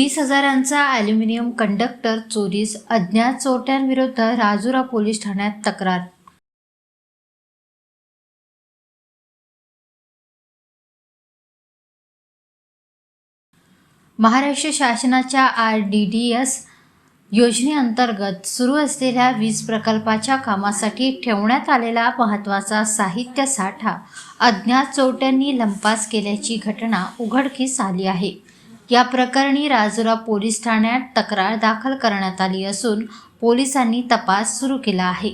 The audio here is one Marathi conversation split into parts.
20,000चा ॲल्युमिनियम कंडक्टर चोरीस अज्ञात चोरट्यांविरुद्ध राजुरा पोलीस ठाण्यात तक्रार। महाराष्ट्र शासनाच्या RDDS योजनेअंतर्गत सुरू असलेल्या वीज प्रकल्पाच्या कामासाठी ठेवण्यात आलेला महत्त्वाचा साहित्य साठा अज्ञात चोरट्यांनी लंपास केल्याची घटना उघडकीस आली आहे। या प्रकरणी राजुरा पोलीस ठाण्यात तक्रार दाखल करण्यात आली असून पोलिसांनी तपास सुरू केला आहे।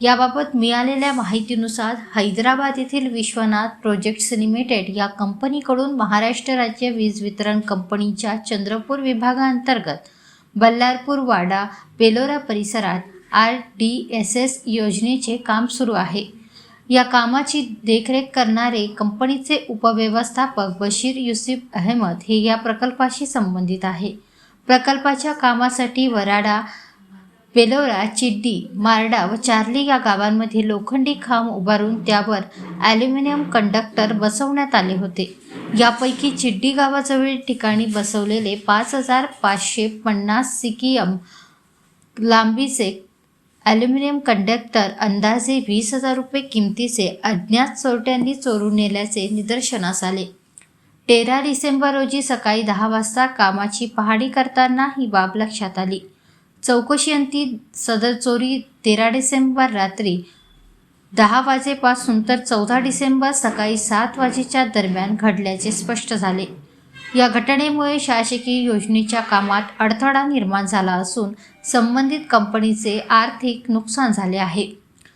याबाबत मिळालेल्या माहितीनुसार हैदराबाद येथील विश्वनाथ प्रोजेक्ट्स लिमिटेड या कंपनीकडून महाराष्ट्र राज्य वीज वितरण कंपनीच्या चंद्रपूर विभागाअंतर्गत बल्लारपूर वाडा बेलोरा परिसरात RDSS योजनेचे काम सुरू आहे। या कामाची देखरेख करणारे कंपनीचे उपव्यवस्थापक बशीर युसुफ अहमद हे या प्रकल्पाशी संबंधित आहे। प्रकल्पाच्या कामासाठी वराडा, बेलोरा, चिड्डी, मारडा व चार्ली या गावांमध्ये लोखंडी खांब उभारून त्यावर ॲल्युमिनियम कंडक्टर बसवण्यात आले होते। यापैकी चिड्डी गावाजवळील ठिकाणी बसवलेले 5,550 CKM लांबीचे ॲल्युमिनियम कंडक्टर अंदाजे 20,000 रुपये किमतीचे अज्ञात चोरट्यांनी चोरून नेल्याचे निदर्शनास आले। 13 डिसेंबर रोजी सकाळी 10 वाजता कामाची पाहणी करताना ही बाब लक्षात आली। चौकशीअंती सदर चोरी 13 डिसेंबर रात्री 10 वाजेपासून तर 14 डिसेंबर सकाळी 7 वाजेच्या दरम्यान घडल्याचे स्पष्ट झाले। या घटनेमुळे शासकीय योजनेच्या कामात अडथळा निर्माण झाला असून संबंधित कंपनीचे आर्थिक नुकसान झाले आहे।